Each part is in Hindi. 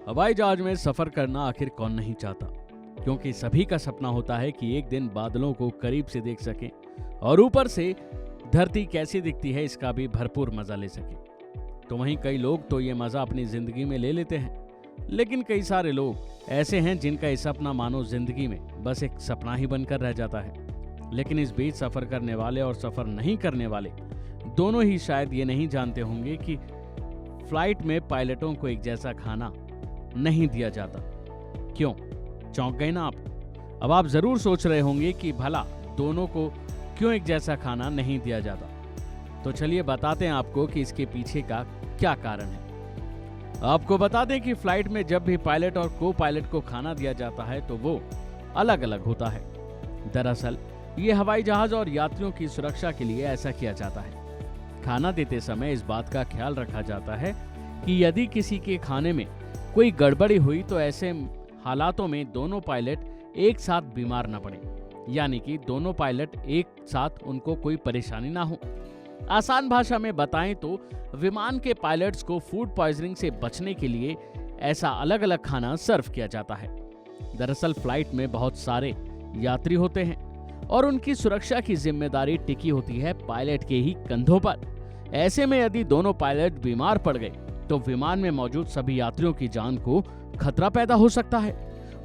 हवाई जहाज में सफर करना आखिर कौन नहीं चाहता, क्योंकि सभी का सपना होता है कि एक दिन बादलों को करीब से देख सकें और ऊपर से धरती कैसी दिखती है इसका भी भरपूर मजा ले सकें। तो वहीं कई लोग तो ये मजा अपनी जिंदगी में ले लेते हैं, लेकिन कई सारे लोग ऐसे हैं जिनका ये सपना मानो जिंदगी में बस एक सपना ही बनकर रह जाता है। लेकिन इस बीच सफर करने वाले और सफर नहीं करने वाले दोनों ही शायद ये नहीं जानते होंगे कि फ्लाइट में पायलटों को एक जैसा खाना नहीं दिया जाता। क्यों? चौंक गए ना आप? अब आप जरूर सोच रहे होंगे कि भला दोनों को क्यों एक जैसा खाना नहीं दिया जाता। तो चलिए बताते हैं आपको कि इसके पीछे का क्या कारण है। आपको बता दें कि फ्लाइट में जब भी पायलट और को पायलट को खाना दिया जाता है तो वो अलग अलग होता है। दरअसल ये हवाई जहाज और यात्रियों की सुरक्षा के लिए ऐसा किया जाता है। खाना देते समय इस बात का ख्याल रखा जाता है कि यदि किसी के खाने में कोई गड़बड़ी हुई तो ऐसे हालातों में दोनों पायलट एक साथ बीमार न पड़े, यानी कि दोनों पायलट एक साथ उनको कोई परेशानी ना हो। आसान भाषा में बताएं तो विमान के पायलट्स को फूड पॉइजनिंग से बचने के लिए ऐसा अलग अलग खाना सर्व किया जाता है। दरअसल फ्लाइट में बहुत सारे यात्री होते हैं और उनकी सुरक्षा की जिम्मेदारी टिकी होती है पायलट के ही कंधों पर। ऐसे में यदि दोनों पायलट बीमार पड़ गए तो विमान में मौजूद सभी यात्रियों की जान को खतरा पैदा हो सकता है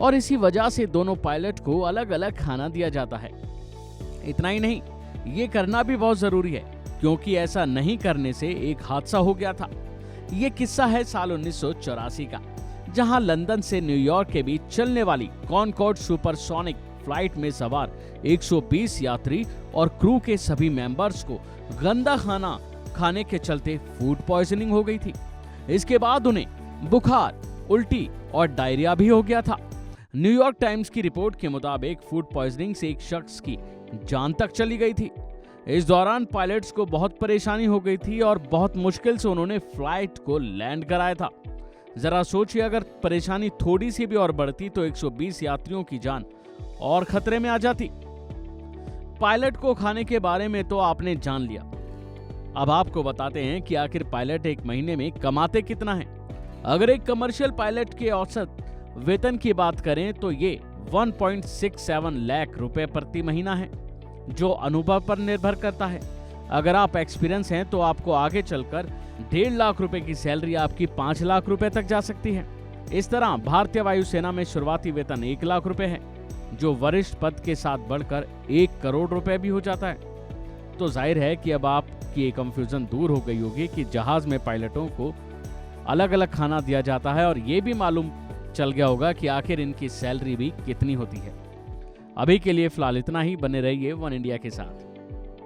और इसी वजह से दोनों पायलट को अलग अलग खाना दिया जाता है। इतना ही नहीं, ये करना भी बहुत जरूरी है, क्योंकि ऐसा नहीं करने से एक हादसा हो गया था। ये किस्सा है साल 1984 का, जहां लंदन से न्यूयॉर्क के बीच चलने वाली कॉनकॉर्ड सुपरसोनिक फ्लाइट में सवार 120 यात्री और क्रू के सभी मेंबर्स को गंदा खाना खाने के चलते फूड पॉइजनिंग हो गई थी। इसके बाद उन्हें बुखार, उल्टी और डायरिया भी हो गया था। न्यूयॉर्क टाइम्स की रिपोर्ट के मुताबिक फूड पॉइजनिंग से एक शख्स की जान तक चली गई थी। इस दौरान पायलट्स को बहुत परेशानी हो गई थी और बहुत मुश्किल से उन्होंने फ्लाइट को लैंड कराया था। जरा सोचिए, अगर परेशानी थोड़ी सी भी और बढ़ती तो 120 यात्रियों की जान और खतरे में आ जाती। पायलट को खाने के बारे में तो आपने जान लिया। अब आपको बताते हैं कि आखिर पायलट एक महीने में कमाते कितना है। अगर एक कमर्शियल पायलट के औसत वेतन की बात करें तो ये 1.67 लाख रुपए प्रति महीना है, जो अनुभव पर निर्भर करता है। अगर आप एक्सपीरियंस हैं तो आपको आगे चलकर 1.5 लाख रुपए की सैलरी आपकी 5 लाख रुपए तक जा सकती है। इस तरह भारतीय वायुसेना में शुरुआती वेतन 1 लाख रुपए है, जो वरिष्ठ पद के साथ बढ़कर 1 करोड़ रुपए भी हो जाता है। तो जाहिर है कि अब आपकी ये कंफ्यूजन दूर हो गई होगी कि जहाज में पायलटों को अलग अलग खाना दिया जाता है और ये भी मालूम चल गया होगा कि आखिर इनकी सैलरी भी कितनी होती है। अभी के लिए फिलहाल इतना ही। बने रहिए वन इंडिया के साथ।